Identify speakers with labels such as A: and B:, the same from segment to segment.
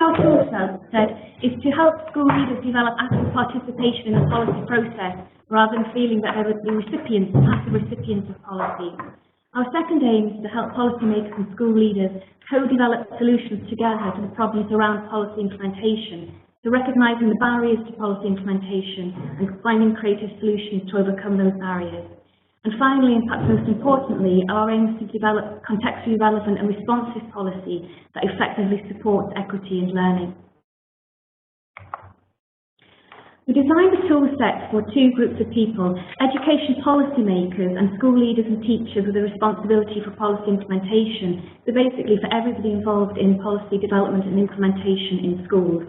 A: our toolset is to help school leaders develop active participation in the policy process rather than feeling that they're the recipients, passive recipients of policy. Our second aim is to help policymakers and school leaders co-develop solutions together to the problems around policy implementation, so recognising the barriers to policy implementation and finding creative solutions to overcome those barriers. And finally, and perhaps most importantly, our aim is to develop contextually relevant and responsive policy that effectively supports equity and learning. We designed the toolset for two groups of people, education policymakers and school leaders and teachers with a responsibility for policy implementation, so basically for everybody involved in policy development and implementation in schools.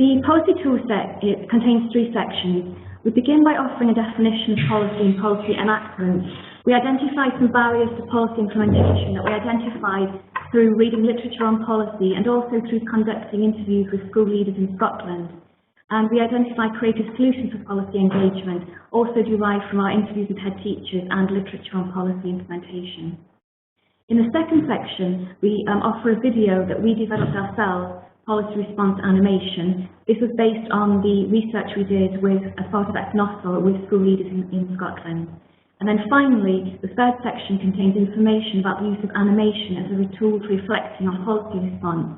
A: The policy toolset contains three sections. We begin by offering a definition of policy and policy enactment. We identify some barriers to policy implementation that we identified through reading literature on policy and also through conducting interviews with school leaders in Scotland. And we identify creative solutions for policy engagement, also derived from our interviews with head teachers and literature on policy implementation. In the second section, we offer a video that we developed ourselves, policy response animation. This was based on the research we did as part of EPNoSL with school leaders in Scotland. And then finally, the third section contains information about the use of animation as a tool for reflecting on policy response.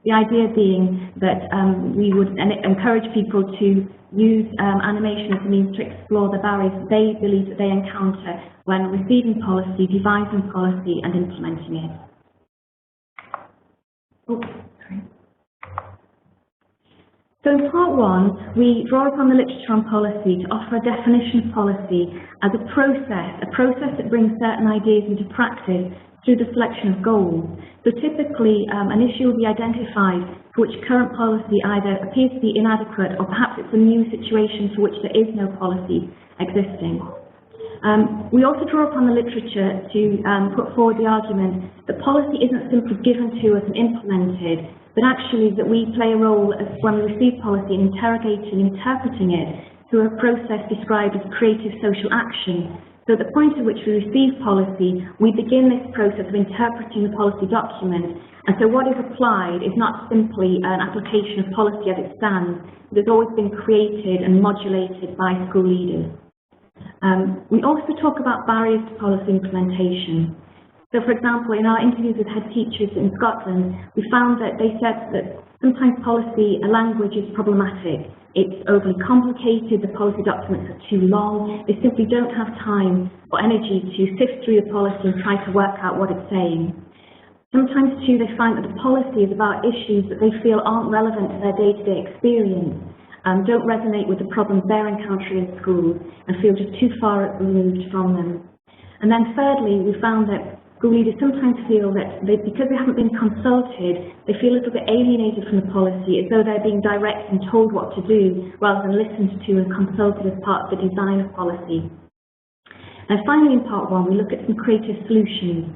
A: The idea being that we would encourage people to use animation as a means to explore the barriers they believe that they encounter when receiving policy, devising policy and implementing it. So in part one, we draw upon the literature on policy to offer a definition of policy as a process that brings certain ideas into practice through the selection of goals. So typically, an issue will be identified for which current policy either appears to be inadequate or perhaps it's a new situation for which there is no policy existing. We also draw upon the literature to put forward the argument that policy isn't simply given to us and implemented, but actually that we play a role as when we receive policy in interrogating and interpreting it through a process described as creative social action. So at the point at which we receive policy, we begin this process of interpreting the policy document, and so what is applied is not simply an application of policy as it stands, but has always been created and modulated by school leaders. We also talk about barriers to policy implementation. So, for example, in our interviews with head teachers in Scotland, we found that they said that sometimes policy language is problematic. It's overly complicated, the policy documents are too long, they simply don't have time or energy to sift through the policy and try to work out what it's saying. Sometimes, too, they find that the policy is about issues that they feel aren't relevant to their day-to-day experience, don't resonate with the problems they're encountering in schools, and feel just too far removed from them. And then thirdly, we found that school leaders sometimes feel that because they haven't been consulted, they feel a little bit alienated from the policy, as though they're being directed and told what to do, rather than listened to and consulted as part of the design of policy. And finally, in part one, we look at some creative solutions.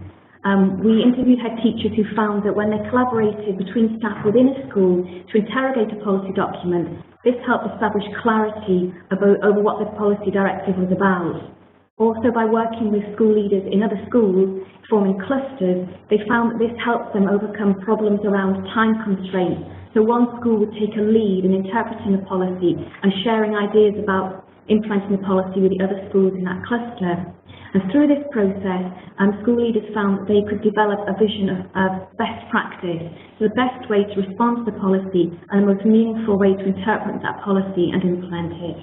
A: We interviewed head teachers who found that when they collaborated between staff within a school to interrogate a policy document, this helped establish clarity over what the policy directive was about. Also, by working with school leaders in other schools, forming clusters, they found that this helped them overcome problems around time constraints. So one school would take a lead in interpreting the policy and sharing ideas about implementing the policy with the other schools in that cluster. And through this process, school leaders found that they could develop a vision of best practice, so the best way to respond to the policy and the most meaningful way to interpret that policy and implement it.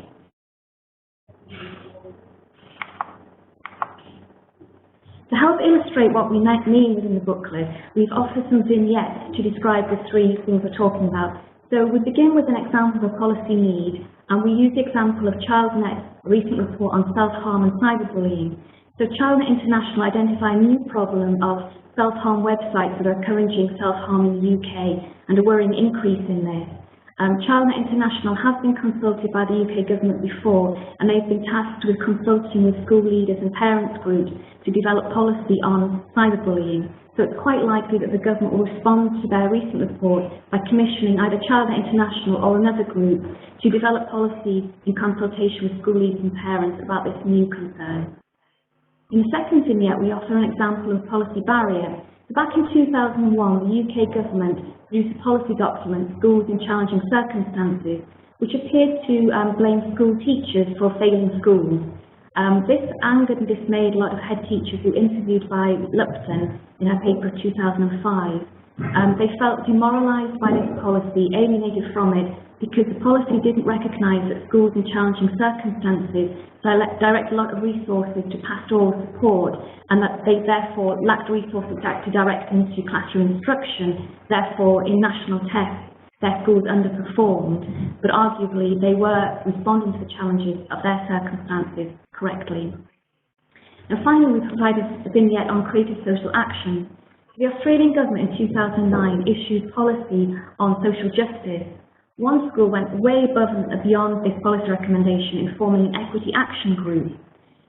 A: To help illustrate what we mean within the booklet, we've offered some vignettes to describe the three things we're talking about. So we begin with an example of a policy need, and we use the example of ChildNet's recent report on self-harm and cyberbullying. So ChildNet International identified a new problem of self-harm websites that are encouraging self-harm in the UK, and a worrying increase in this. ChildNet International has been consulted by the UK government before, and they've been tasked with consulting with school leaders and parents groups to develop policy on cyberbullying. So it's quite likely that the government will respond to their recent report by commissioning either ChildNet International or another group to develop policy in consultation with school leaders and parents about this new concern. In the second vignette, we offer an example of policy barrier. Back in 2001, the UK government produced a policy document, Schools in Challenging Circumstances, which appeared to blame school teachers for failing schools. This angered and dismayed a lot of head teachers who interviewed by Lupton in her paper of 2005. They felt demoralised by this policy, alienated from it, because the policy didn't recognise that schools in challenging circumstances direct a lot of resources to pastoral support, and that they therefore lacked resources to direct into classroom instruction. Therefore, in national tests, their schools underperformed, but arguably they were responding to the challenges of their circumstances correctly. And finally, we provided a vignette on creative social action. The Australian government in 2009 issued policy on social justice. One school went way above and beyond this policy recommendation in forming an equity action group.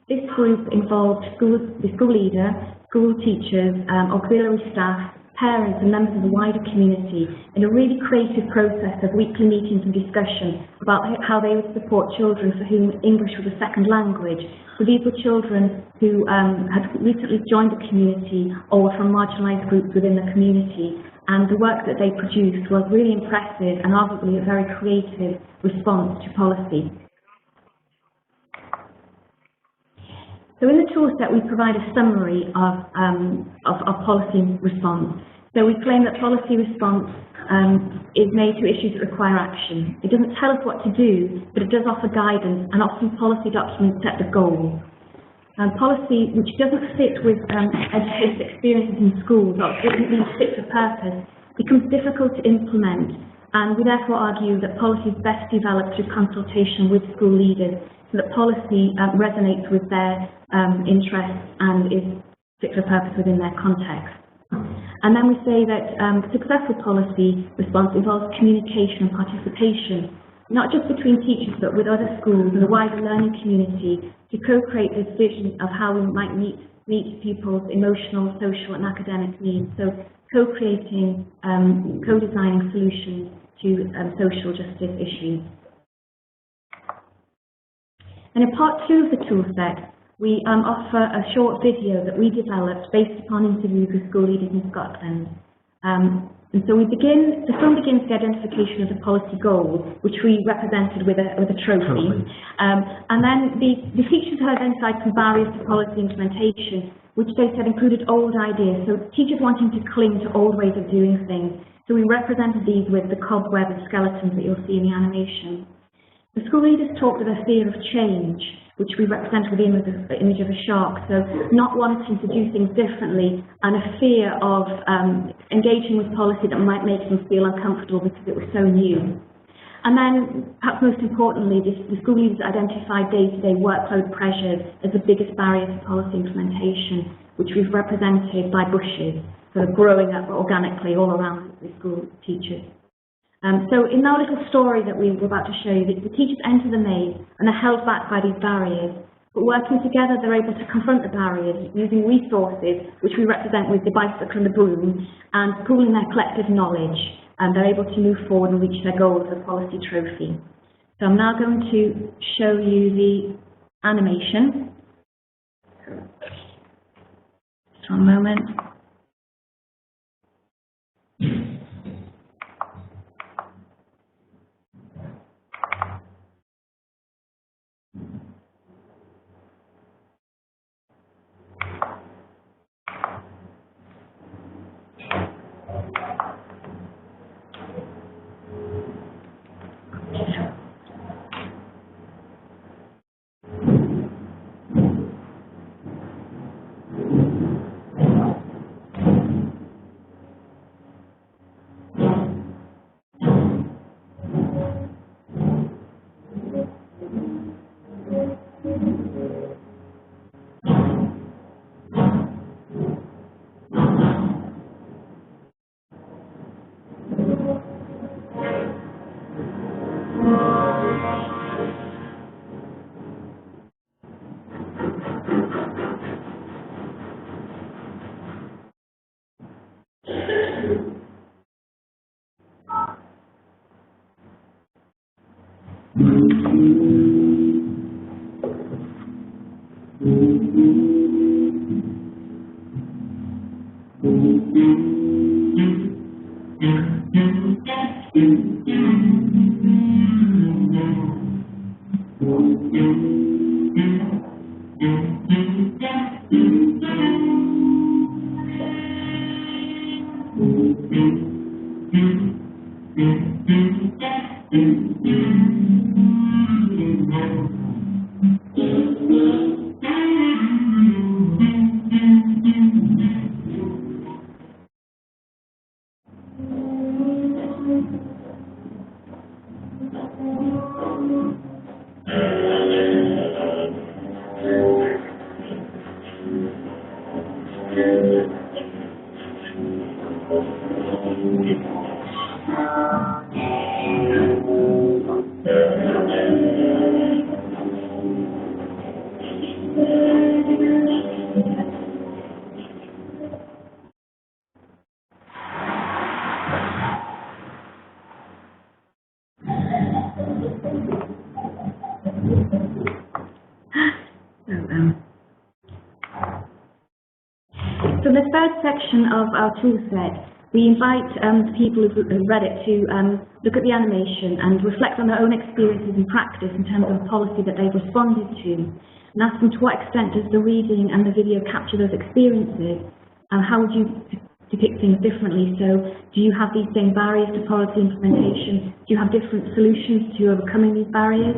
A: This group involved the school leader, school teachers, auxiliary staff, parents and members of the wider community in a really creative process of weekly meetings and discussion about how they would support children for whom English was a second language. So these were children who had recently joined the community or were from marginalised groups within the community, and the work that they produced was really impressive and arguably a very creative response to policy. So in the toolset, we provide a summary of policy response. So we claim that policy response is made to issues that require action. It doesn't tell us what to do, but it does offer guidance, and often policy documents set the goals. Policy which doesn't fit with educators' experiences in schools or isn't really fit for purpose becomes difficult to implement, and we therefore argue that policy is best developed through consultation with school leaders so that policy resonates with their interests and is fit for purpose within their context. And then we say that successful policy response involves communication and participation, not just between teachers but with other schools and the wider learning community, to co-create this vision of how we might meet pupils' emotional, social and academic needs. So co-creating, co-designing solutions to social justice issues. And in part 2 of the toolset, we offer a short video that we developed based upon interviews with school leaders in Scotland. And so the film begins with the identification of the policy goals, which we represented with a trophy. And then the teachers had identified some barriers to policy implementation, which they said included old ideas, so teachers wanting to cling to old ways of doing things. So we represented these with the cobweb and skeletons that you'll see in the animation. The school leaders talked of a fear of change, which we represent with the image of a shark, so not wanting to do things differently, and a fear of engaging with policy that might make them feel uncomfortable because it was so new. And then, perhaps most importantly, the school leaders identified day-to-day workload pressures as the biggest barrier to policy implementation, which we've represented by bushes, sort of growing up organically all around the school teachers. So in our little story that we were about to show you, the teachers enter the maze and are held back by these barriers, but working together they're able to confront the barriers using resources which we represent with the bicycle and the broom, and pooling their collective knowledge, and they're able to move forward and reach their goal of the policy trophy. So I'm now going to show you the animation. Just one moment. So in the third section of our toolset, we invite people who've read it to look at the animation and reflect on their own experiences and practice in terms of policy that they've responded to, and ask them to what extent does the reading and the video capture those experiences, and how would you depict things differently? So do you have these same barriers to policy implementation? Do you have different solutions to overcoming these barriers?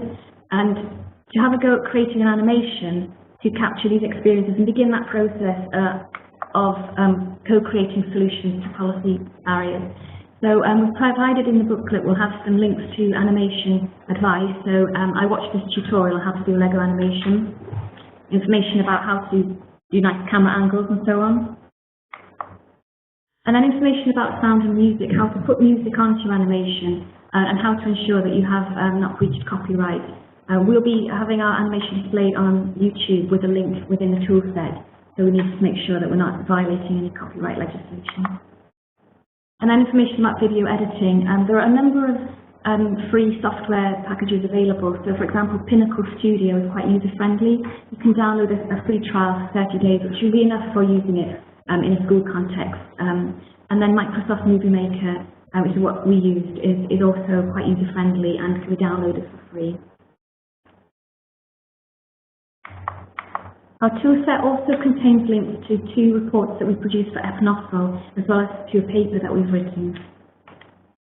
A: And to have a go at creating an animation to capture these experiences and begin that process of co-creating solutions to policy barriers. So we've provided in the booklet, we'll have some links to animation advice. So I watched this tutorial on how to do Lego animation, information about how to do nice camera angles and so on. And then information about sound and music, how to put music onto your animation and how to ensure that you have not breached copyright. We'll be having our animation displayed on YouTube with a link within the toolset. So we need to make sure that we're not violating any copyright legislation. And then information about video editing. There are a number of free software packages available. So for example, Pinnacle Studio is quite user-friendly. You can download a free trial for 30 days, which will be enough for using it in a school context. And then Microsoft Movie Maker, which is what we used, is also quite user-friendly and can be downloaded for free. Our toolset also contains links to 2 reports that we produced for EPNoSL, as well as to a paper that we've written.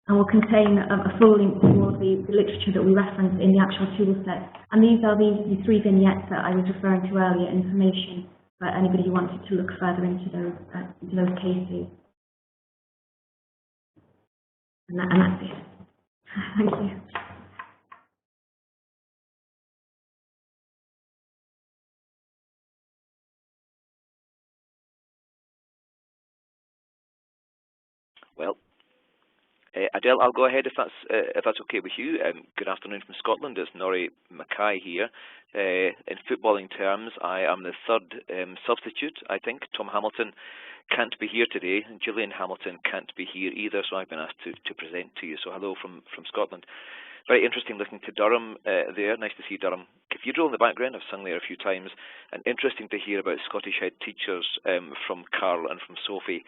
A: And will contain a full link to all the literature that we reference in the actual toolset. And these are the 3 vignettes that I was referring to earlier, information for anybody who wanted to look further into those cases. And that's it. Thank you.
B: Well, Adele, I'll go ahead if that's okay with you. Good afternoon from Scotland. It's Norrie McKay here. In footballing terms, I am the 3rd substitute. I think Tom Hamilton can't be here today, and Gillian Hamilton can't be here either. So I've been asked to present to you. So hello from Scotland. Very interesting listening to Durham there. Nice to see Durham Cathedral in the background. I've sung there a few times. And interesting to hear about Scottish head teachers from Carl and from Sophie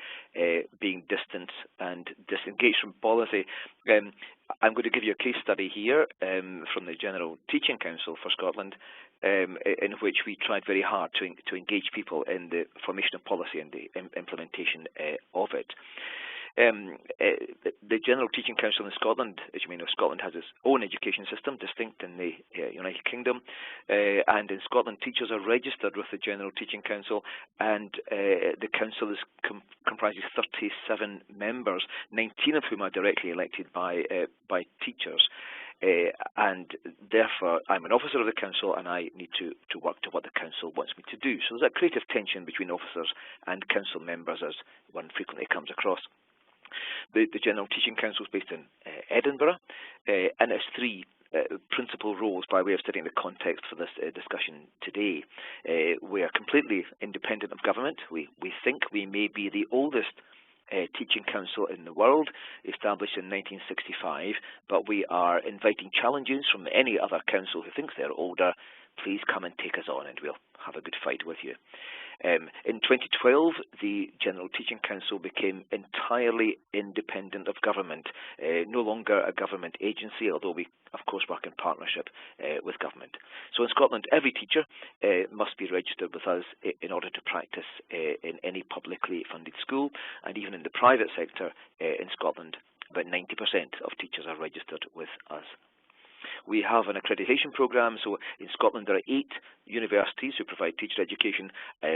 B: being distant and disengaged from policy. I'm going to give you a case study here from the General Teaching Council for Scotland, in which we tried very hard to engage people in the formation of policy and the implementation of it. The General Teaching Council in Scotland, as you may know, Scotland has its own education system, distinct in the United Kingdom, and in Scotland teachers are registered with the General Teaching Council, and the council comprises 37 members, 19 of whom are directly elected by teachers. And therefore, I'm an officer of the council, and I need to work to what the council wants me to do. So there's a creative tension between officers and council members, as one frequently comes across. The General Teaching Council is based in Edinburgh, and it's 3 principal roles by way of studying the context for this discussion today. We are completely independent of government. We think we may be the oldest teaching council in the world, established in 1965, but we are inviting challenges from any other council who thinks they're older. Please come and take us on, and we'll have a good fight with you. In 2012, the General Teaching Council became entirely independent of government, no longer a government agency, although we, of course, work in partnership with government. So in Scotland, every teacher must be registered with us in order to practice in any publicly funded school, and even in the private sector in Scotland, about 90% of teachers are registered with us. We have an accreditation programme, so in Scotland there are 8 universities who provide teacher education.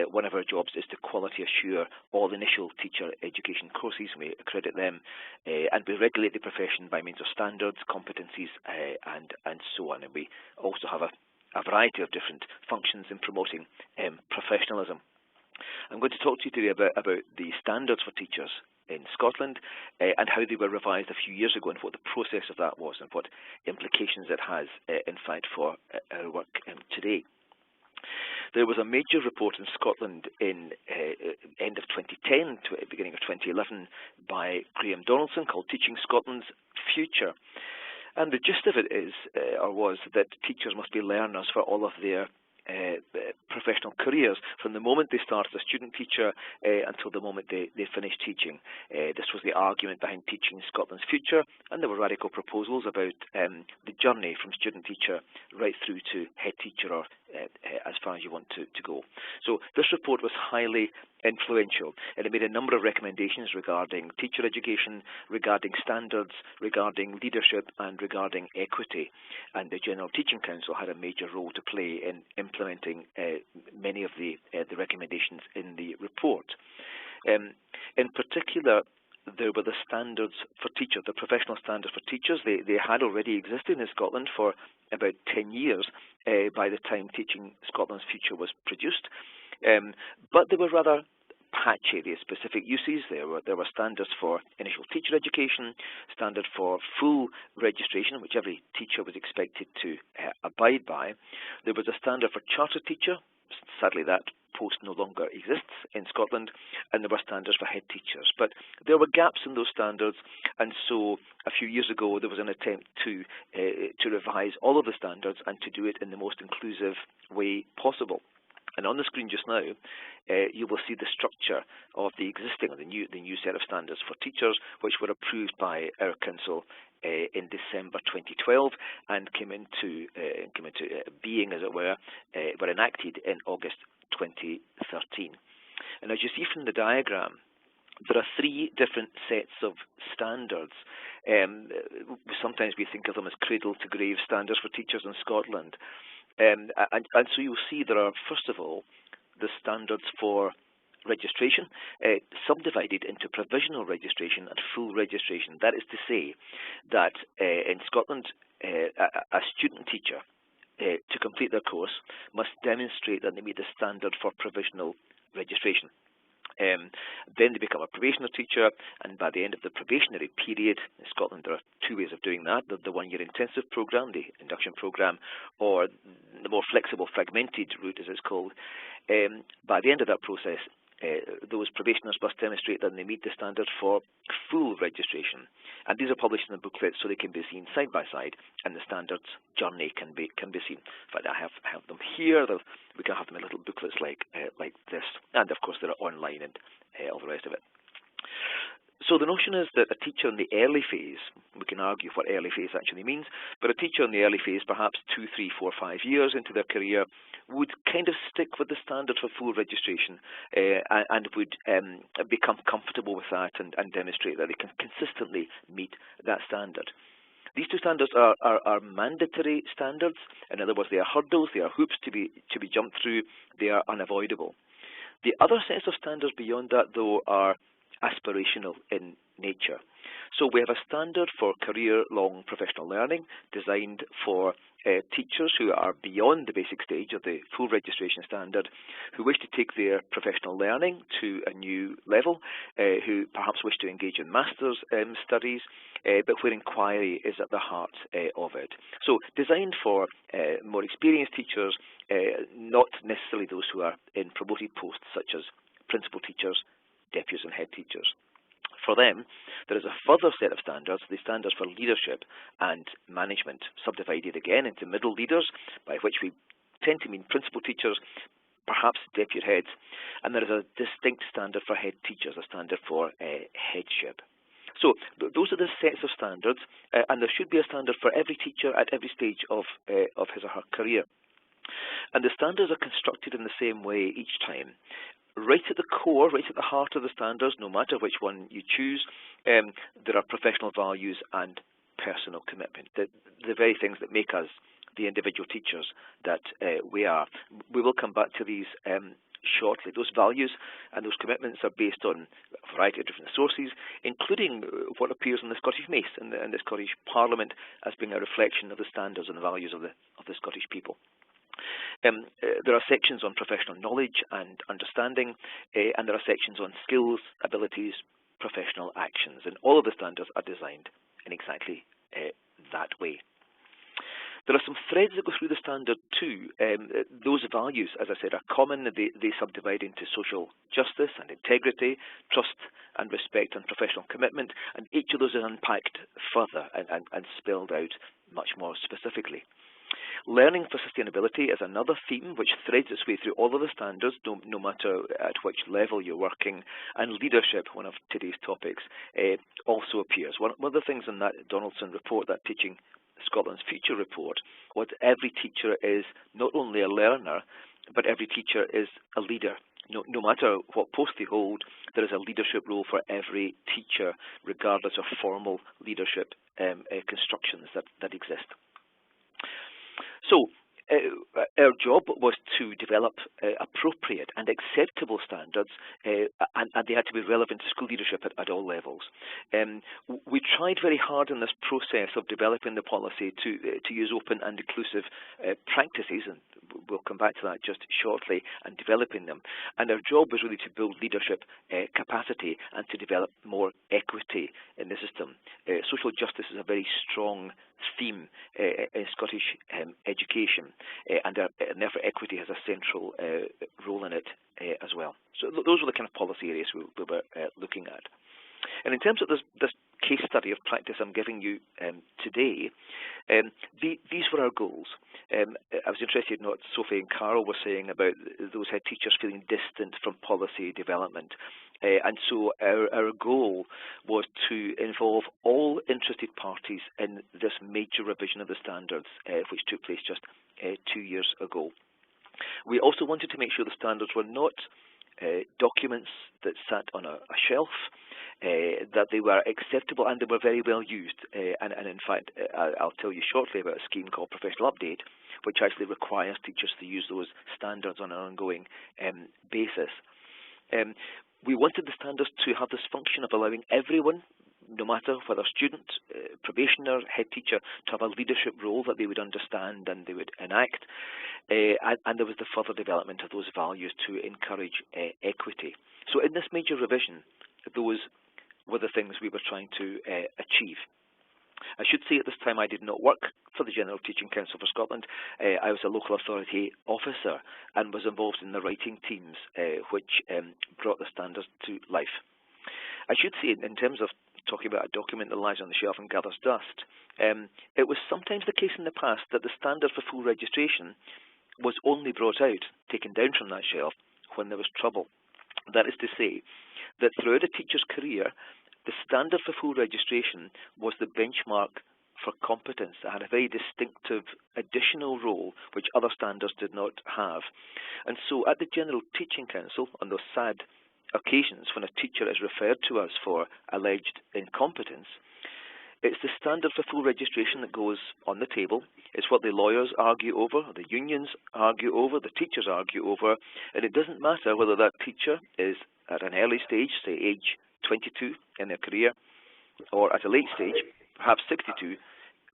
B: One of our jobs is to quality assure all initial teacher education courses. We accredit them, and we regulate the profession by means of standards, competencies, and so on. And we also have a variety of different functions in promoting professionalism. I'm going to talk to you today about the standards for teachers in Scotland and how they were revised a few years ago and what the process of that was and what implications it has, in fact, for our work today. There was a major report in Scotland in end of 2010 to beginning of 2011 by Graham Donaldson called Teaching Scotland's Future. And the gist of it is, or was, that teachers must be learners for all of their professional careers, from the moment they start as a student teacher until the moment they finish teaching. This was the argument behind Teaching Scotland's Future, and there were radical proposals about the journey from student teacher right through to head teacher, or as far as you want to go. So this report was highly influential, and it made a number of recommendations regarding teacher education, regarding standards, regarding leadership, and regarding equity. And the General Teaching Council had a major role to play in implementing many of the recommendations in the report. In particular, there were the standards for teachers, the professional standards for teachers. They had already existed in Scotland for about 10 years by the time Teaching Scotland's Future was produced, but they were rather patchy. They had specific uses. There were standards for initial teacher education, standard for full registration, which every teacher was expected to abide by. There was a standard for charter teacher. Sadly, that post no longer exists in Scotland, and there were standards for head teachers. But there were gaps in those standards, and so a few years ago there was an attempt to revise all of the standards and to do it in the most inclusive way possible. And on the screen just now, you will see the structure of the existing, or the new set of standards for teachers, which were approved by our council in December 2012 and came into being, as it were enacted in August 2013. And as you see from the diagram, there are 3 different sets of standards. Sometimes we think of them as cradle-to-grave standards for teachers in Scotland. And so you'll see there are, first of all, the standards for registration, subdivided into provisional registration and full registration. That is to say that in Scotland, a student teacher, to complete their course, must demonstrate that they meet the standard for provisional registration. Then they become a probationer teacher, and by the end of the probationary period, in Scotland there are 2 ways of doing that: the one-year intensive programme, the induction programme, or the more flexible fragmented route, as it's called. By the end of that process, those probationers must demonstrate that they meet the standard for full registration, and these are published in the booklets so they can be seen side by side, and the standards journey can be seen. In fact, I have them here. We can have them in little booklets like this, and of course they're online and all the rest of it. So the notion is that a teacher in the early phase, we can argue what early phase actually means, but a teacher in the early phase, perhaps 2, 3, 4, 5 years into their career, would kind of stick with the standard for full registration and would become comfortable with that and demonstrate that they can consistently meet that standard. These 2 standards are mandatory standards. In other words, they are hurdles, they are hoops to be jumped through, they are unavoidable. The other sets of standards beyond that, though, are aspirational in nature. So we have a standard for career-long professional learning designed for teachers who are beyond the basic stage of the full registration standard, who wish to take their professional learning to a new level, who perhaps wish to engage in master's studies, but where inquiry is at the heart of it. So designed for more experienced teachers, not necessarily those who are in promoted posts such as principal teachers, deputies and head teachers. For them, there is a further set of standards, the standards for leadership and management, subdivided again into middle leaders, by which we tend to mean principal teachers, perhaps deputy heads, and there is a distinct standard for head teachers, a standard for headship. So those are the sets of standards, and there should be a standard for every teacher at every stage of his or her career. And the standards are constructed in the same way each time. Right at the core, right at the heart of the standards, no matter which one you choose, there are professional values and personal commitment, the very things that make us the individual teachers that we are. We will come back to these shortly. Those values and those commitments are based on a variety of different sources, including what appears in the Scottish Mace and the Scottish Parliament as being a reflection of the standards and the values of the Scottish people. There are sections on professional knowledge and understanding, and there are sections on skills, abilities, professional actions, and all of the standards are designed in exactly that way. There are some threads that go through the standard too. Those values, as I said, are common. They subdivide into social justice and integrity, trust and respect and professional commitment, and each of those is unpacked further and spelled out much more specifically. Learning for sustainability is another theme which threads its way through all of the standards, no matter at which level you're working. And leadership, one of today's topics, also appears. One of the things in that Donaldson report, that Teaching Scotland's Future report, was every teacher is not only a learner, but every teacher is a leader. No matter what post they hold, there is a leadership role for every teacher, regardless of formal leadership constructions that exist. So our job was to develop appropriate and acceptable standards, and they had to be relevant to school leadership at all levels. We tried very hard in this process of developing the policy to use open and inclusive practices, and we'll come back to that just shortly, and developing them. And our job was really to build leadership capacity and to develop more equity in the system. Social justice is a very strong theme in Scottish education, and therefore equity has a central role in it as well. So those were the kind of policy areas we were looking at. And in terms of this case study of practice I'm giving you today, these were our goals. I was interested in what Sophie and Carol were saying about those head teachers feeling distant from policy development. And so our goal was to involve all interested parties in this major revision of the standards, which took place just 2 years ago. We also wanted to make sure the standards were not documents that sat on a shelf, that they were acceptable and they were very well used. And in fact, I'll tell you shortly about a scheme called Professional Update, which actually requires teachers to use those standards on an ongoing basis. We wanted the standards to have this function of allowing everyone, no matter whether student, probationer, head teacher, to have a leadership role that they would understand and they would enact. And there was the further development of those values to encourage equity. So in this major revision, those were the things we were trying to achieve. I should say at this time I did not work for the General Teaching Council for Scotland. I was a local authority officer and was involved in the writing teams which brought the standards to life. I should say, in terms of talking about a document that lies on the shelf and gathers dust, it was sometimes the case in the past that the standard for full registration was only brought out, taken down from that shelf, when there was trouble. That is to say, that throughout a teacher's career, the standard for full registration was the benchmark for competence. It had a very distinctive additional role which other standards did not have. And so at the General Teaching Council, on those sad occasions when a teacher is referred to us for alleged incompetence, it's the standard for full registration that goes on the table. It's what the lawyers argue over, the unions argue over, the teachers argue over, and it doesn't matter whether that teacher is at an early stage, say age 22 in their career, or at a late stage, perhaps 62,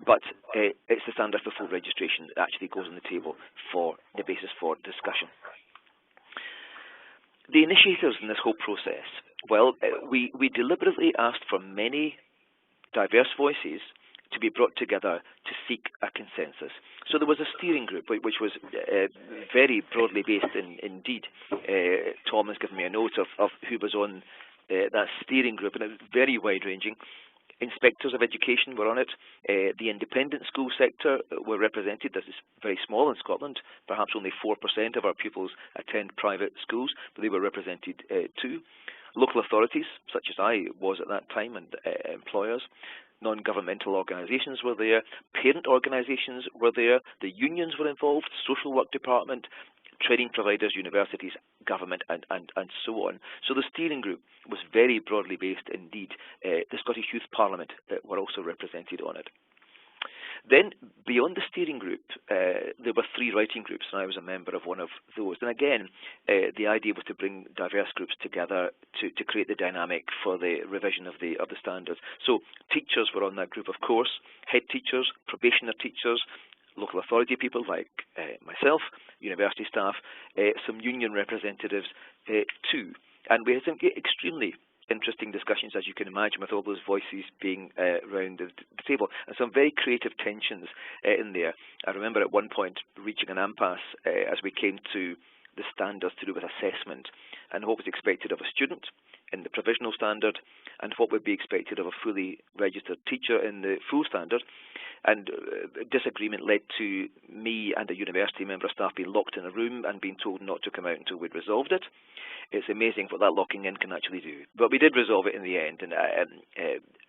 B: but it's the standard for full registration that actually goes on the table for the basis for discussion. The initiators in this whole process, well, we deliberately asked for many diverse voices to be brought together to seek a consensus. So there was a steering group which was very broadly based indeed. Tom has given me a note of who was on that steering group, and it was very wide-ranging. Inspectors of education were on it. The independent school sector were represented. This is very small in Scotland. Perhaps only 4% of our pupils attend private schools, but they were represented too. Local authorities, such as I was at that time, and employers. Non-governmental organisations were there. Parent organisations were there. The unions were involved. Social work department, training providers, universities, government, and so on. So the steering group was very broadly based indeed. The Scottish Youth Parliament were also represented on it. Then, beyond the steering group, there were 3 writing groups, and I was a member of one of those. And again, the idea was to bring diverse groups together to create the dynamic for the revision of the standards. So teachers were on that group, of course, head teachers, probationer teachers, local authority people like myself, university staff, some union representatives too. And we had some extremely interesting discussions, as you can imagine, with all those voices being around the table, and some very creative tensions in there. I remember at one point reaching an impasse as we came to the standards to do with assessment, and what was expected of a student in the provisional standard, and what would be expected of a fully registered teacher in the full standard. And disagreement led to me and a university member of staff being locked in a room and being told not to come out until we'd resolved it. It's amazing what that locking in can actually do. But we did resolve it in the end, and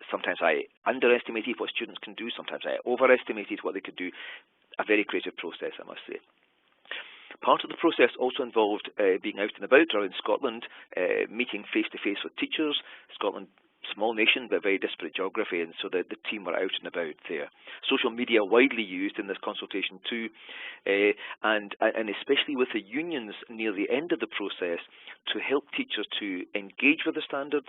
B: sometimes I underestimated what students can do, sometimes I overestimated what they could do. A very creative process, I must say. Part of the process also involved being out and about around Scotland, meeting face-to-face with teachers. Scotland, small nation, but very disparate geography, and so the team were out and about there. Social media widely used in this consultation too, and especially with the unions near the end of the process to help teachers to engage with the standards.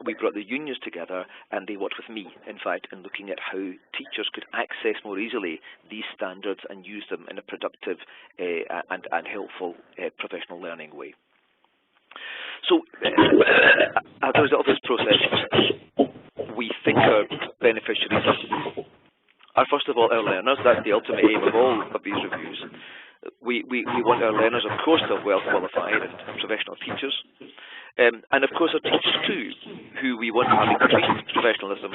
B: We brought the unions together, and they worked with me, in fact, in looking at how teachers could access more easily these standards and use them in a productive and helpful professional learning way. So, as a result of this process, we think our beneficiaries are, first of all, our learners. That's the ultimate aim of all of these reviews. We want our learners, of course, to have well-qualified and professional teachers. And, of course, our teachers, too, who we want to have increased professionalism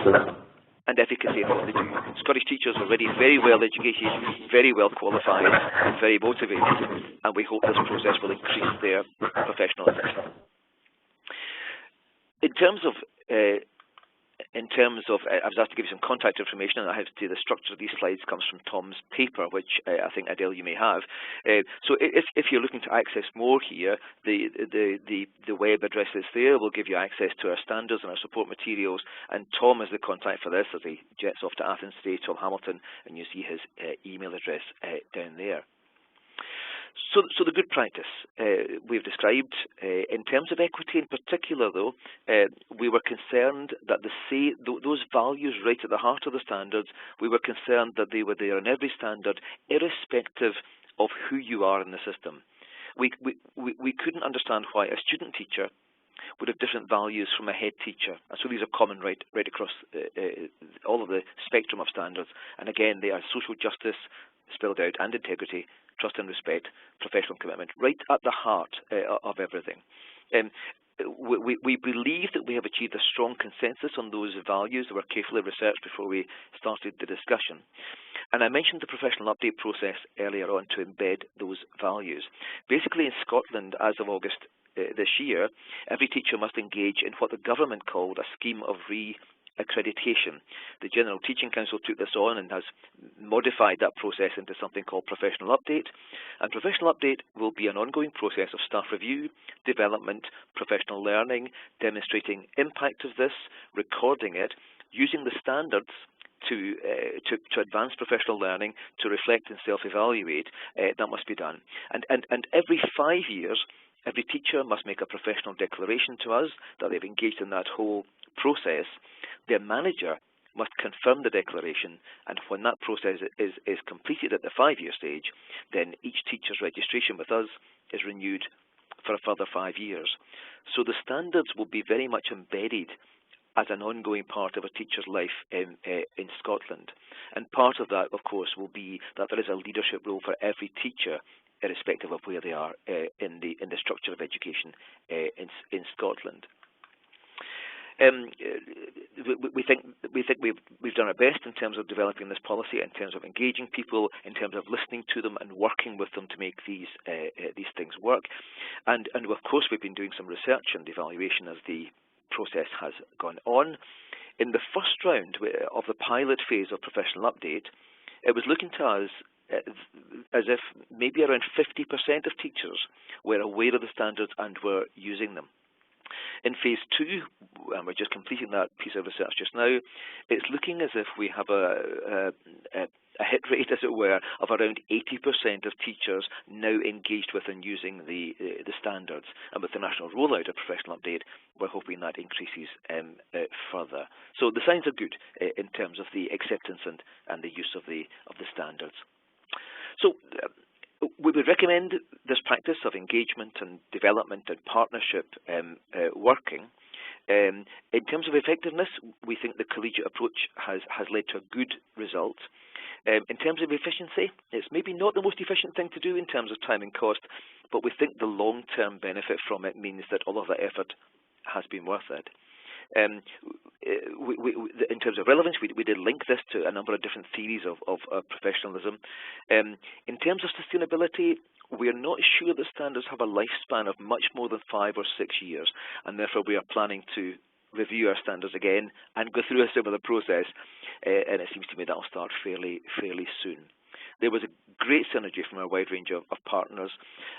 B: and efficacy in what they do. Scottish teachers are already very well educated, very well qualified, and very motivated, and we hope this process will increase their professionalism. In terms of, I was asked to give you some contact information, and I have to say the structure of these slides comes from Tom's paper, which I think, Adele, you may have. So if you're looking to access more here, the web address is there. We'll give you access to our standards and our support materials, and Tom is the contact for this as he jets off to Athens today, Tom Hamilton, and you see his email address down there. So the good practice we've described. In terms of equity in particular, though, we were concerned that those values right at the heart of the standards, we were concerned that they were there in every standard, irrespective of who you are in the system. We couldn't understand why a student teacher would have different values from a head teacher. And so these are common right across all of the spectrum of standards. And again, they are social justice spelled out, and integrity, trust and respect, professional commitment, right at the heart of everything. We believe that we have achieved a strong consensus on those values that were carefully researched before we started the discussion. And I mentioned the professional update process earlier on to embed those values. Basically, in Scotland, as of August this year, every teacher must engage in what the government called a scheme of accreditation. The General Teaching Council took this on and has modified that process into something called professional update. And professional update will be an ongoing process of staff review, development, professional learning, demonstrating impact of this, recording it, using the standards to advance professional learning, to reflect and self-evaluate. That must be done. And every 5 years, every teacher must make a professional declaration to us that they've engaged in that whole process. Their manager must confirm the declaration, and when that process is completed at the 5-year stage, then each teacher's registration with us is renewed for a further 5 years. So the standards will be very much embedded as an ongoing part of a teacher's life in Scotland. And part of that, of course, will be that there is a leadership role for every teacher, irrespective of where they are in the structure of education in Scotland. we think we've done our best in terms of developing this policy, in terms of engaging people, in terms of listening to them and working with them to make these things work. And of course we've been doing some research and evaluation as the process has gone on. In the first round of the pilot phase of Professional Update, it was looking to us as if maybe around 50% of teachers were aware of the standards and were using them. In phase 2, and we're just completing that piece of research just now, it's looking as if we have a hit rate, as it were, of around 80% of teachers now engaged with and using the standards. And with the national rollout of Professional Update, we're hoping that increases further. So the signs are good in terms of the acceptance and the use of the standards. So we would recommend this practice of engagement and development and partnership working. In terms of effectiveness, we think the collegiate approach has led to a good result. In terms of efficiency, it's maybe not the most efficient thing to do in terms of time and cost, but we think the long-term benefit from it means that all of that effort has been worth it. In terms of relevance, we did link this to a number of different theories of professionalism. In terms of sustainability, we are not sure that standards have a lifespan of much more than 5 or 6 years, and therefore we are planning to review our standards again and go through a similar process, and it seems to me that will start fairly soon. There was a great synergy from a wide range of partners,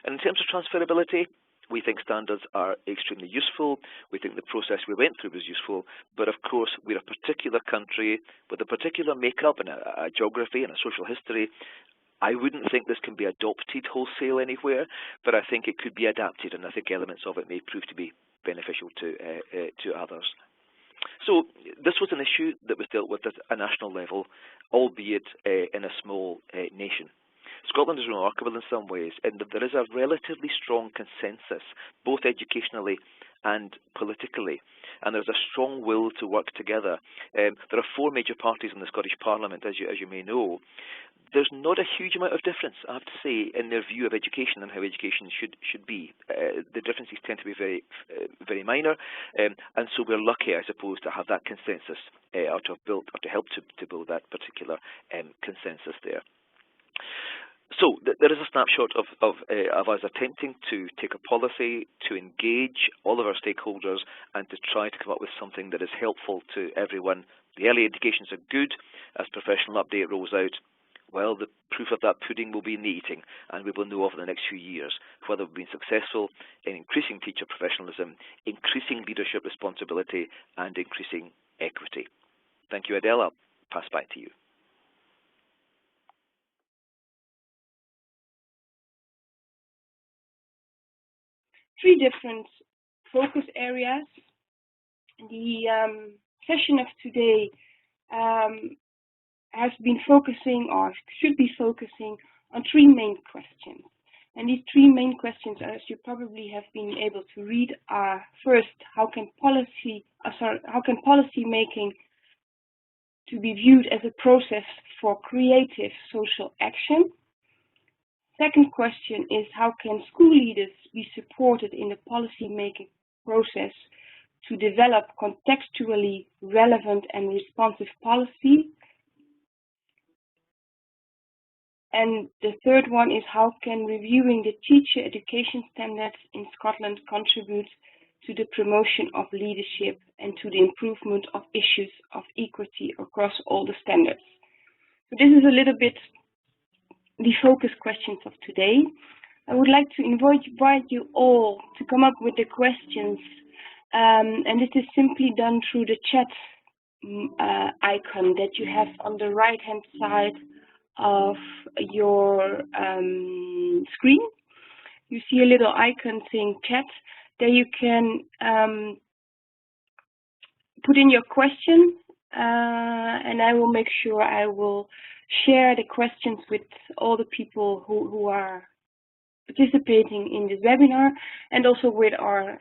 B: and in terms of transferability, we think standards are extremely useful. We think the process we went through was useful, but of course we're a particular country with a particular makeup and a geography and a social history. I wouldn't think this can be adopted wholesale anywhere, but I think it could be adapted, and I think elements of it may prove to be beneficial to others. So this was an issue that was dealt with at a national level, albeit in a small nation. Scotland is remarkable in some ways in that there is a relatively strong consensus, both educationally and politically, and there's a strong will to work together. There are 4 major parties in the Scottish Parliament, as you may know. There's not a huge amount of difference, I have to say, in their view of education and how education should be. The differences tend to be very minor, and so we're lucky, I suppose, to have that consensus, or to have built, or to help to build that particular consensus there. So there is a snapshot of us attempting to take a policy to engage all of our stakeholders and to try to come up with something that is helpful to everyone. The early indications are good. As Professional Update rolls out, well, the proof of that pudding will be in the eating, and we will know over the next few years whether we've been successful in increasing teacher professionalism, increasing leadership responsibility, and increasing equity. Thank you, Adele. I'll pass back to you.
C: Three different focus areas. The session of today has been focusing, or should be focusing, on 3 main questions. And these 3 main questions, as you probably have been able to read, are first, how can policy making to be viewed as a process for creative social action? Second question is, how can school leaders be supported in the policy-making process to develop contextually relevant and responsive policy? And the third one is, how can reviewing the teacher education standards in Scotland contribute to the promotion of leadership and to the improvement of issues of equity across all the standards? So this is a little bit the focus questions of today. I would like to invite you all to come up with the questions, and this is simply done through the chat icon that you have on the right hand side of your screen. You see a little icon saying chat. There you can put in your question, and I will make sure I will share the questions with all the people who are participating in this webinar, and also with our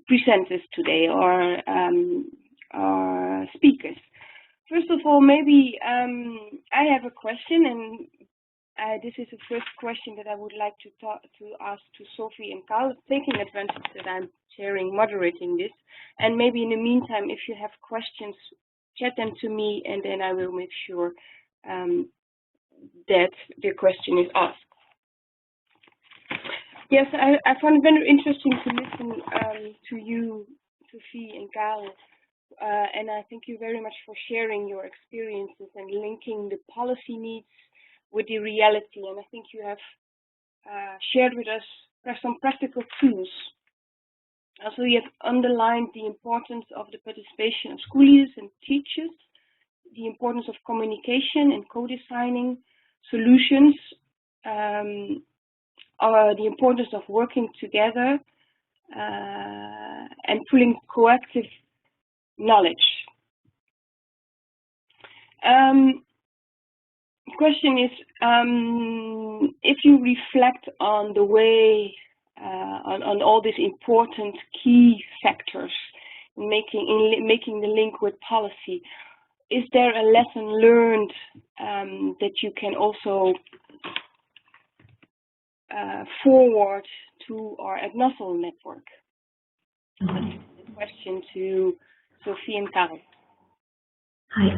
C: presenters today, or our speakers. First of all, maybe I have a question, and this is the first question that I would like to ask to Sophie and Carl, taking advantage that I'm moderating this. And maybe in the meantime, if you have questions, chat them to me, and then I will make sure that the question is asked. Yes, I found it very interesting to listen to you, Sophie and Carl. And I thank you very much for sharing your experiences and linking the policy needs with the reality. And I think you have shared with us some practical tools. Also, you have underlined the importance of the participation of school leaders and teachers, the importance of communication and co-designing solutions, the importance of working together and pulling coactive knowledge. The question is, if you reflect on the way, on all these important key factors, making the link with policy, is there a lesson learned that you can also forward to our EPNoSL network? The question to Sophie and Karel.
A: Hi.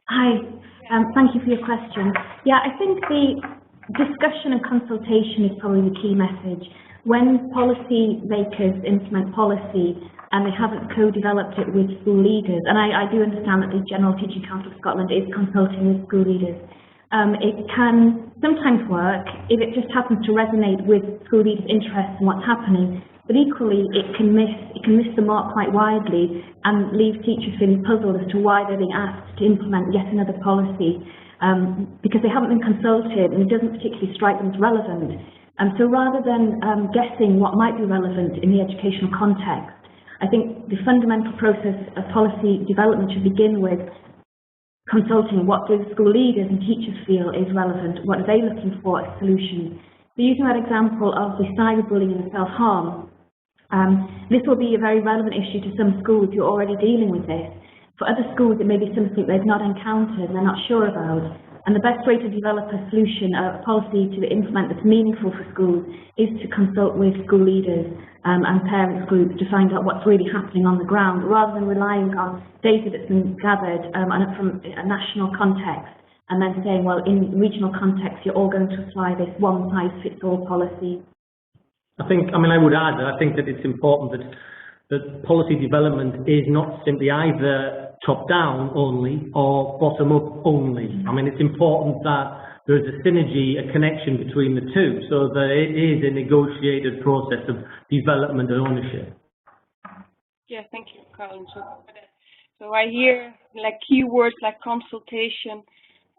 A: Hi. Thank you for your question. Yeah, I think the discussion and consultation is probably the key message. When policy makers implement policy and they haven't co-developed it with school leaders, and I do understand that the General Teaching Council of Scotland is consulting with school leaders, it can sometimes work if it just happens to resonate with school leaders' interests and what's happening. But equally, it can miss the mark quite widely and leave teachers feeling puzzled as to why they're being asked to implement yet another policy because they haven't been consulted and it doesn't particularly strike them as relevant. So rather than guessing what might be relevant in the educational context, I think the fundamental process of policy development should begin with consulting what do school leaders and teachers feel is relevant, what are they looking for as solutions. So using that example of the cyberbullying and self-harm, this will be a very relevant issue to some schools who are already dealing with this. For other schools, it may be something they've not encountered and they're not sure about. And the best way to develop a solution, a policy to implement that's meaningful for schools, is to consult with school leaders and parents groups to find out what's really happening on the ground, rather than relying on data that's been gathered from a national context, and then saying, well, in regional context, you're all going to apply this one-size-fits-all policy.
D: I would add that I think that it's important that policy development is not simply either top-down only or bottom-up only. It's important that there's a synergy, a connection between the two, so that it is a negotiated process of development and ownership.
C: Yeah, thank you, Carl. So I hear keywords like consultation,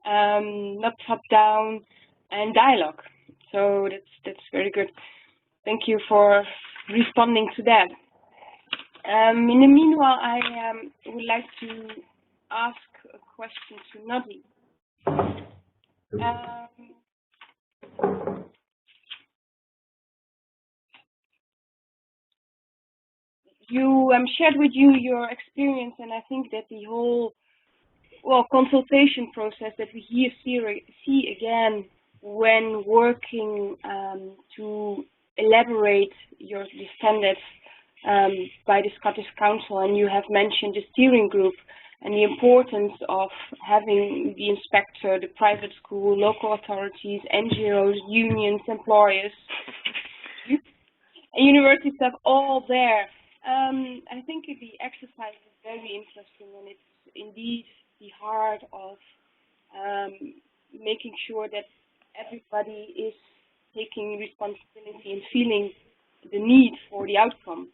C: not top-down, and dialogue. So that's very good. Thank you for responding to that. In the meanwhile, I would like to ask a question to Norrie. You shared with you your experience, and I think that the whole consultation process that we here see again when working to elaborate the standards by the Scottish Council, and you have mentioned the steering group and the importance of having the inspector, the private school, local authorities, NGOs, unions, employers, and university staff all there. I think the exercise is very interesting, and it's indeed the heart of making sure that everybody is taking responsibility and feeling the need for the outcome.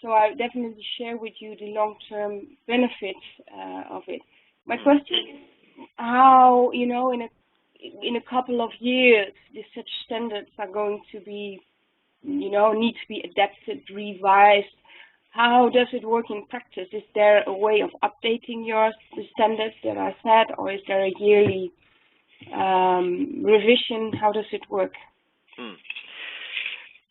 C: So I definitely share with you the long-term benefits of it. My question is how, in a couple of years, such standards are going to be, need to be adapted, revised. How does it work in practice? Is there a way of updating the standards that I said, or is there a yearly revision? How does it work?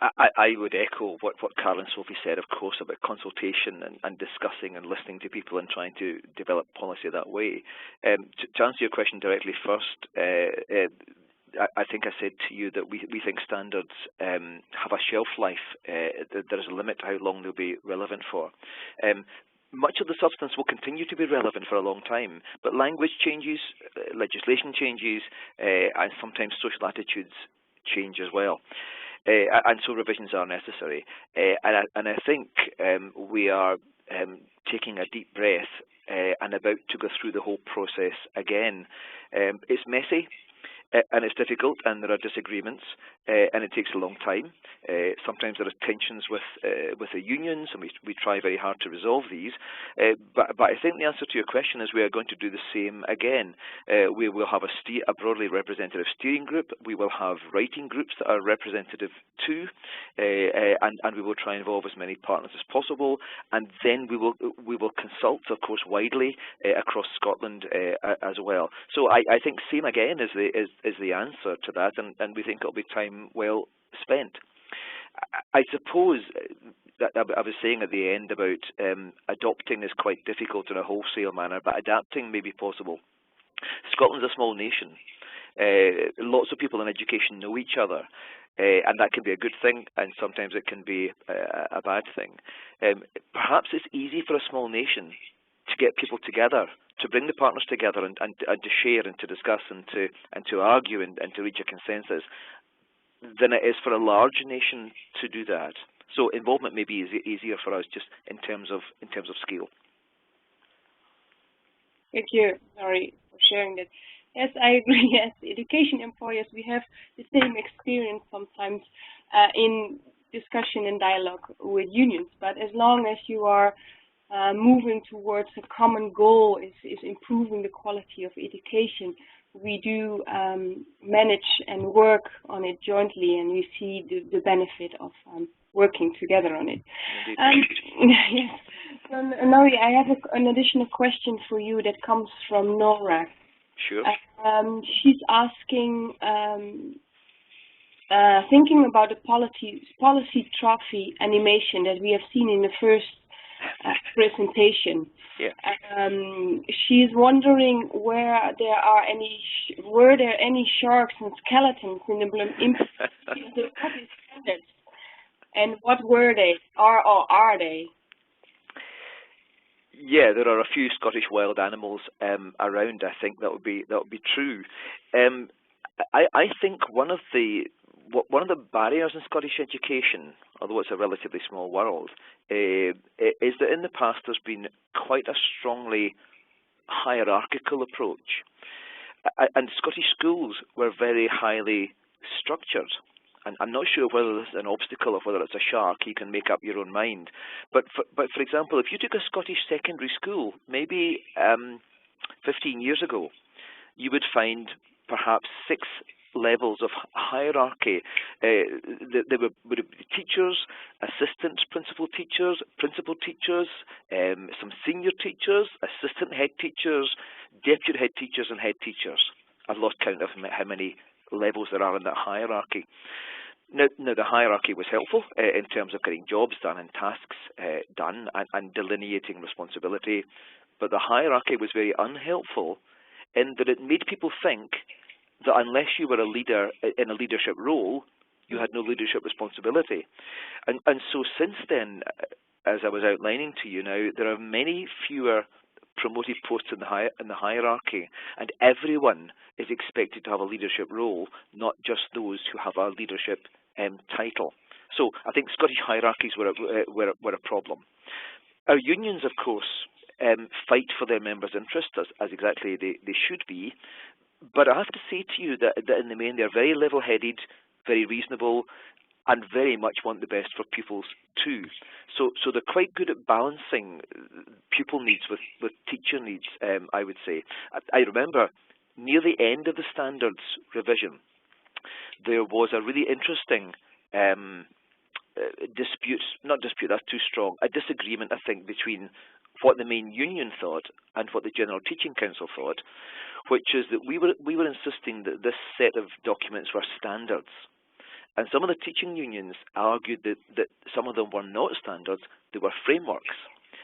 B: I would echo what Carl and Sophie said, of course, about consultation and discussing and listening to people and trying to develop policy that way. To answer your question directly first, I think I said to you that we think standards have a shelf life. There is a limit to how long they'll be relevant for. Much of the substance will continue to be relevant for a long time, but language changes, legislation changes, and sometimes social attitudes change as well. And so revisions are necessary. And I think we are taking a deep breath and about to go through the whole process again. It's messy. And it's difficult, and there are disagreements, and it takes a long time. Sometimes there are tensions with the unions, and we try very hard to resolve these. But I think the answer to your question is we are going to do the same again. We will have a broadly representative steering group. We will have writing groups that are representative too, and we will try and involve as many partners as possible. And then we will consult, of course, widely across Scotland as well. So I think same again is the answer to that, and we think it'll be time well spent. I suppose that I was saying at the end about adopting is quite difficult in a wholesale manner, but adapting may be possible. Scotland's a small nation. Lots of people in education know each other, and that can be a good thing, and sometimes it can be a bad thing. Perhaps it's easy for a small nation to get people together, to bring the partners together and to share and to discuss and to argue and to reach a consensus than it is for a large nation to do that. So involvement may be easier for us just in terms of scale.
C: Thank you, Norrie, for sharing that. Yes, I agree. As education employers, we have the same experience sometimes in discussion and dialogue with unions. But as long as you are moving towards a common goal is improving the quality of education, we do manage and work on it jointly, and we see the benefit of working together on it. Yes. So, Norrie, I have an additional question for you that comes from Norrie.
B: Sure.
C: She's asking, thinking about the policy trophy animation that we have seen in the first presentation.
B: Yeah.
C: She's wondering were there any sharks and skeletons in the standards, and what were they, or are they?
B: Yeah, there are a few Scottish wild animals around. I think that would be true. I think one of the barriers in Scottish education, although it's a relatively small world, is that in the past there's been quite a strongly hierarchical approach, and Scottish schools were very highly structured. And I'm not sure whether this is an obstacle or whether it's a shark. You can make up your own mind. But for example, if you took a Scottish secondary school, maybe 15 years ago, you would find perhaps 6 levels of hierarchy. There would be teachers, assistant principal teachers, some senior teachers, assistant head teachers, deputy head teachers, and head teachers. I've lost count of how many levels there are in that hierarchy. Now the hierarchy was helpful in terms of getting jobs done and tasks done and delineating responsibility, but the hierarchy was very unhelpful in that it made people think that unless you were a leader in a leadership role, you had no leadership responsibility. And so since then, as I was outlining to you now, there are many fewer promoted posts in the hierarchy, and everyone is expected to have a leadership role, not just those who have a leadership title. So I think Scottish hierarchies were a problem. Our unions, of course, fight for their members' interests as exactly they should be, but I have to say to you that in the main they're very level-headed, very reasonable, and very much want the best for pupils too. So they're quite good at balancing pupil needs with teacher needs, I would say. I remember near the end of the standards revision, there was a really interesting a disagreement, I think, between what the main union thought and what the General Teaching Council thought, which is that we were insisting that this set of documents were standards, And some of the teaching unions argued that some of them were not standards, they were frameworks.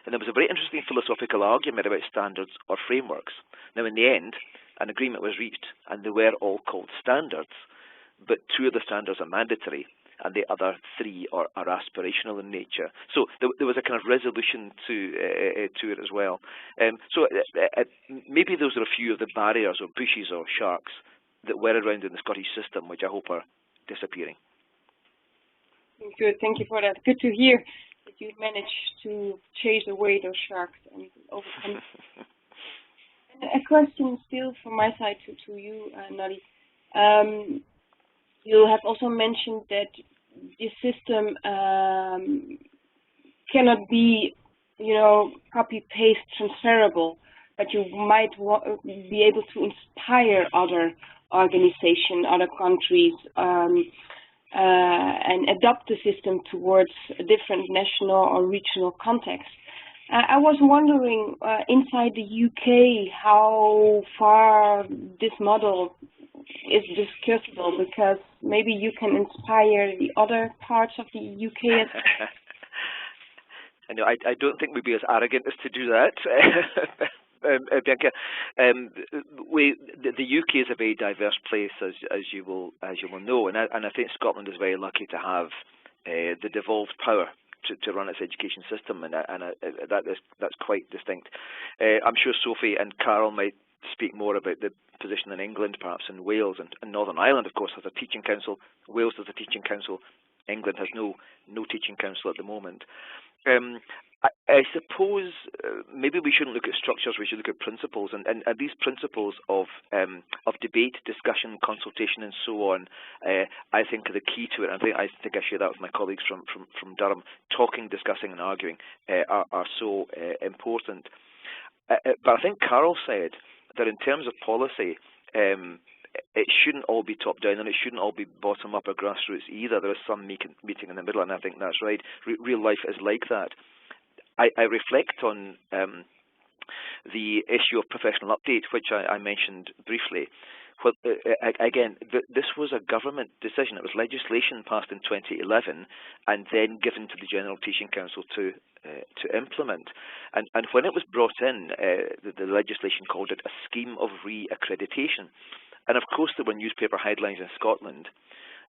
B: And there was a very interesting philosophical argument about standards or frameworks. Now, in the end, an agreement was reached, and they were all called standards, but 2 of the standards are mandatory, and the other 3 are aspirational in nature. So there was a kind of resolution to it as well. Maybe those are a few of the barriers or bushes or sharks that were around in the Scottish system, which I hope are disappearing.
C: Good, thank you for that. Good to hear that you managed to chase away those sharks and overcome. And a question still from my side to you, Norrie. You have also mentioned that this system cannot be, copy-paste transferable, but you might be able to inspire other organizations, other countries, and adapt the system towards a different national or regional context. I was wondering, inside the UK, how far this model is discussable, because maybe you can inspire the other parts of the UK.
B: I don't think we'd be as arrogant as to do that. Bianka, the UK is a very diverse place, as you will know, and I think Scotland is very lucky to have the devolved power to run its education system, and that's quite distinct. I'm sure Sophie and Carol might speak more about the position in England, perhaps in Wales, and Northern Ireland, of course, has a teaching council. Wales has a teaching council. England has no teaching council at the moment. I suppose maybe we shouldn't look at structures, we should look at principles, and these principles of debate, discussion, consultation, and so on, I think are the key to it. I think I share that with my colleagues from Durham. Talking, discussing, and arguing are so important. But I think Carol said that in terms of policy, it shouldn't all be top-down, and it shouldn't all be bottom-up or grassroots either. There is some meeting in the middle, and I think that's right. Real life is like that. I reflect on the issue of professional update, which I mentioned briefly. Well, again, this was a government decision. It was legislation passed in 2011 and then given to the General Teaching Council to implement. And when it was brought in, the legislation called it a scheme of re-accreditation. And of course there were newspaper headlines in Scotland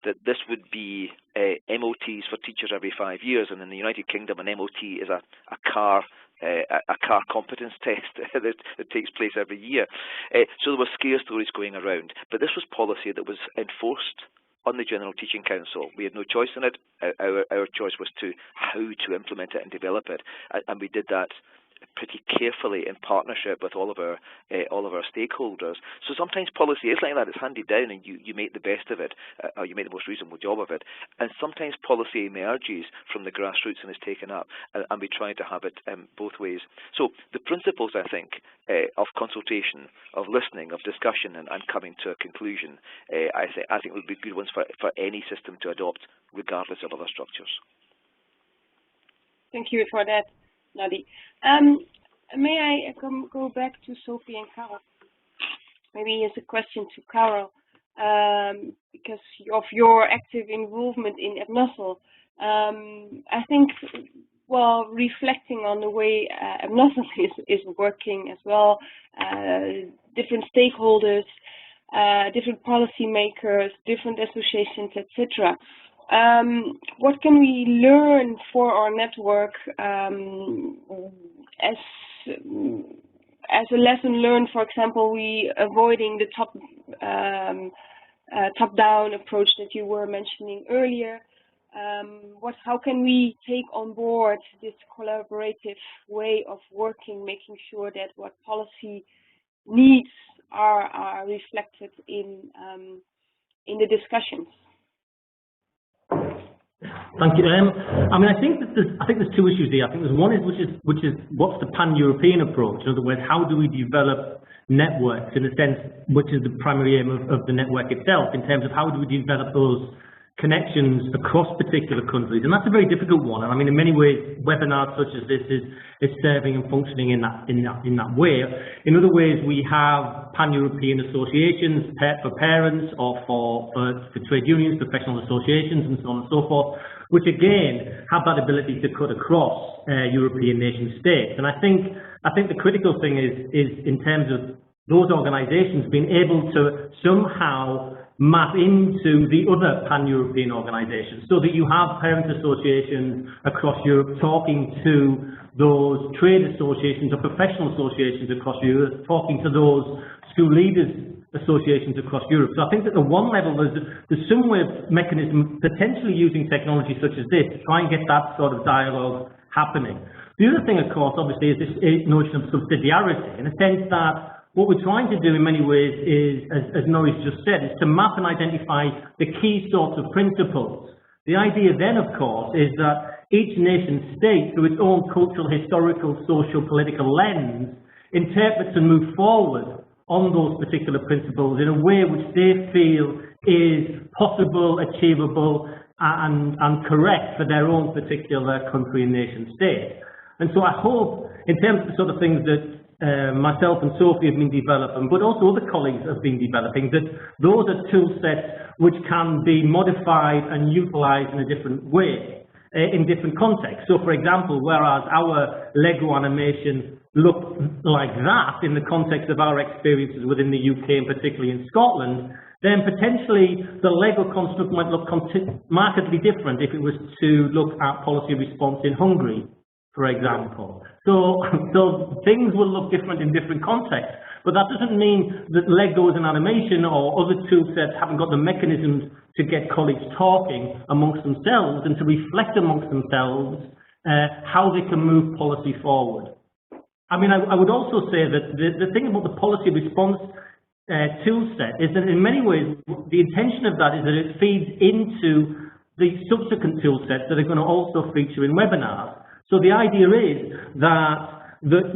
B: that this would be MOTs for teachers every 5 years, and in the United Kingdom an MOT is a car competence test that takes place every year. So there were scare stories going around, but this was policy that was enforced on the General Teaching Council. We had no choice in it. Our choice was how to implement it and develop it, and we did that pretty carefully in partnership with all of our stakeholders. So sometimes policy is like that. It's handed down and you make the best of it, or you make the most reasonable job of it. And sometimes policy emerges from the grassroots and is taken up, and we try to have it both ways. So the principles, I think, of consultation, of listening, of discussion, and coming to a conclusion, I think would be good ones for any system to adopt, regardless of other structures.
C: Thank you for that, Norrie. May I go back to Sophie and Carol? Maybe as a question to Carol, because of your active involvement in EPNoSL. I think, well, reflecting on the way EPNoSL is working as well, different stakeholders, different policymakers, different associations, etc. What can we learn for our network as a lesson learned? For example, we avoiding the top-down approach that you were mentioning earlier. How can we take on board this collaborative way of working, making sure that what policy needs are reflected in the discussions?
D: Thank you. I mean, I think there's two issues here. I think there's one which is what's the pan-European approach? In other words, how do we develop networks in a sense, which is the primary aim of the network itself, in terms of how do we develop those connections across particular countries, and that's a very difficult one. And I mean, in many ways, webinars such as this is serving and functioning in that way. In other ways, we have pan-European associations for parents or for trade unions, professional associations, and so on and so forth, which again have that ability to cut across European nation states. And I think the critical thing is in terms of those organisations being able to somehow map into the other pan-European organisations, so that you have parent associations across Europe talking to those trade associations or professional associations across Europe, talking to those school leaders associations across Europe. So I think that at one level there's some way of mechanism potentially using technology such as this to try and get that sort of dialogue happening. The other thing, of course, obviously, is this notion of subsidiarity, in a sense that what we're trying to do in many ways is, as Norrie's just said, is to map and identify the key sorts of principles. The idea then, of course, is that each nation state, through its own cultural, historical, social, political lens, interprets and moves forward on those particular principles in a way which they feel is possible, achievable, and correct for their own particular country and nation state. And so I hope, in terms of the sort of things that myself and Sophie have been developing, but also other colleagues have been developing, that those are tool sets which can be modified and utilised in a different way, in different contexts. So, for example, whereas our Lego animation looked like that in the context of our experiences within the UK and particularly in Scotland, then potentially the Lego construct might look markedly different if it was to look at policy response in Hungary, for example. So things will look different in different contexts, but that doesn't mean that Lego as an animation or other tool sets haven't got the mechanisms to get colleagues talking amongst themselves and to reflect amongst themselves how they can move policy forward. I mean, I would also say that the thing about the policy response tool set is that in many ways the intention of that is that it feeds into the subsequent tool sets that are going to also feature in webinars. So the idea is that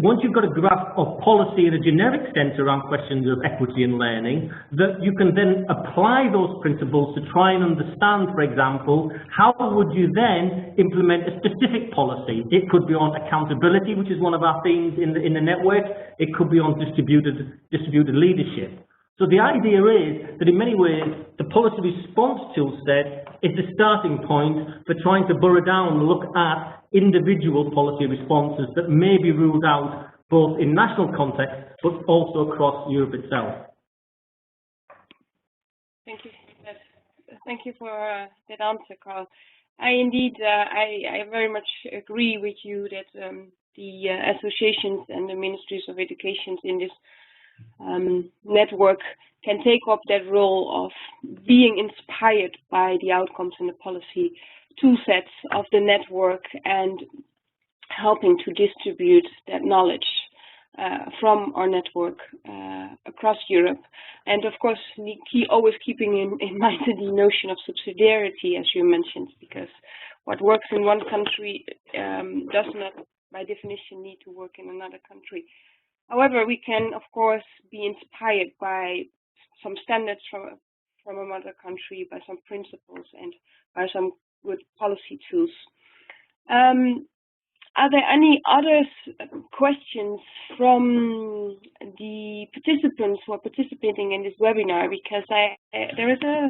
D: once you've got a graph of policy in a generic sense around questions of equity and learning, that you can then apply those principles to try and understand, for example, how would you then implement a specific policy? It could be on accountability, which is one of our themes in the network. It could be on distributed leadership. So the idea is that in many ways, the policy response tool set is the starting point for trying to burrow down and look at individual policy responses that may be ruled out both in national context but also across Europe itself.
C: Thank you. Thank you for that answer, Carl. I very much agree with you that the associations and the ministries of education in this network can take up that role of being inspired by the outcomes and the policy tool sets of the network and helping to distribute that knowledge from our network across Europe. And of course, always keeping in mind the notion of subsidiarity, as you mentioned, because what works in one country does not, by definition, need to work in another country. However, we can, of course, be inspired by some standards from another country, by some principles, and by some good policy tools. Are there any other questions from the participants who are participating in this webinar? Because there is a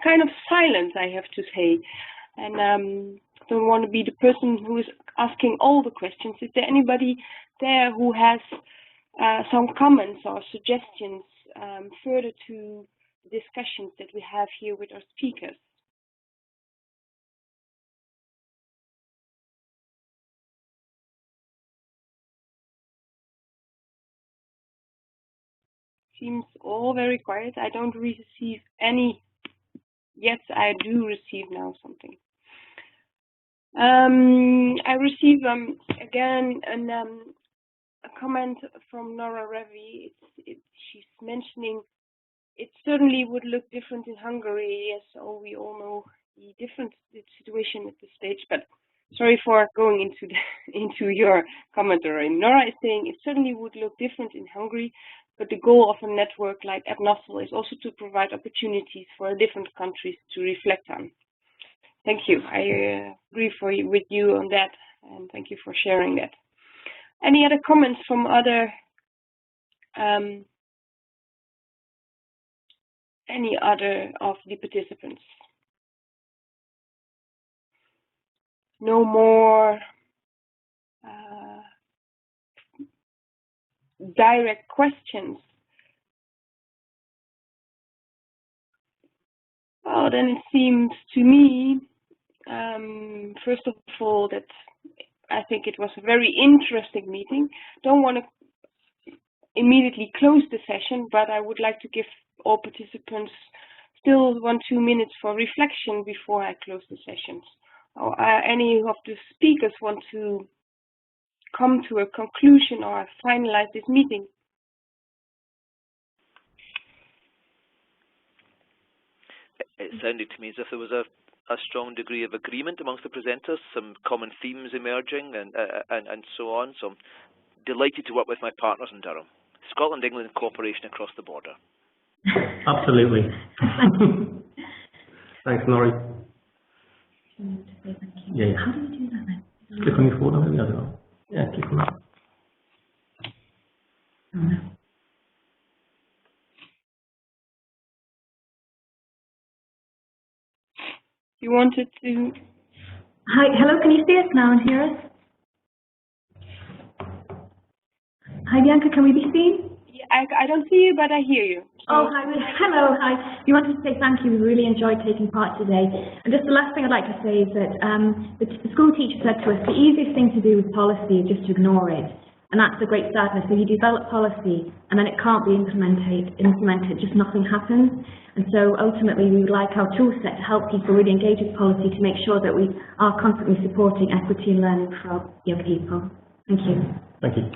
C: kind of silence, I have to say, and don't want to be the person who is asking all the questions. Is there anybody there who has some comments or suggestions further to the discussions that we have here with our speakers? Seems all very quiet. I don't receive any. Yes, I do receive now something. I receive again a comment from Nora Revi. She's mentioning it certainly would look different in Hungary. Yes, so we all know the situation at this stage. But sorry for going into your commentary. Nora is saying it certainly would look different in Hungary, but the goal of a network like EPNoSL is also to provide opportunities for different countries to reflect on. thank you. I agree with you on that, and thank you for sharing that. Any other comments from other any other of the participants? No more direct questions. Well, then it seems to me, first of all, that I think it was a very interesting meeting. Don't want to immediately close the session, but I would like to give all participants still 1-2 minutes for reflection before I close the sessions. Or any of the speakers want to come to a conclusion or finalize this meeting?
B: It sounded to me as if there was a strong degree of agreement amongst the presenters, some common themes emerging, and so on. So I'm delighted to work with my partners in Durham. Scotland-England cooperation across the border.
D: Absolutely. Thanks, Norrie. Yeah.
A: How do you do that then?
D: Click on your phone, I don't know. Yeah, click on that.
A: Oh, no.
C: You wanted to...
A: Hi, hello, can you see us now and hear us? Hi, Bianca, can we be seen?
C: Yeah, I don't see you, but I hear you.
A: Oh, hi. Hello, hi. We wanted to say thank you. We really enjoyed taking part today. And just the last thing I'd like to say is that the school teacher said to us, the easiest thing to do with policy is just to ignore it. And that's the great sadness. So you develop policy and then it can't be implemented, just nothing happens. And so ultimately we would like our tool set to help people really engage with policy to make sure that we are constantly supporting equity and learning for young people. Thank you.
D: Thank you.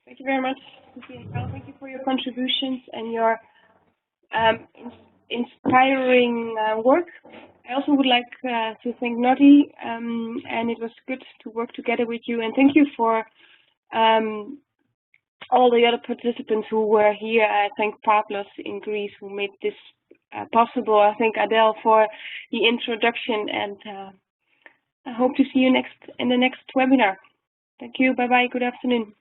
C: Thank you very much, Sophie and Carl. Thank you for your contributions and your inspiring work. I also would like to thank Norrie, and it was good to work together with you. And thank you for all the other participants who were here. I thank Pavlos in Greece who made this possible. I thank Adele for the introduction, and I hope to see you in the next webinar. Thank you. Bye bye. Good afternoon.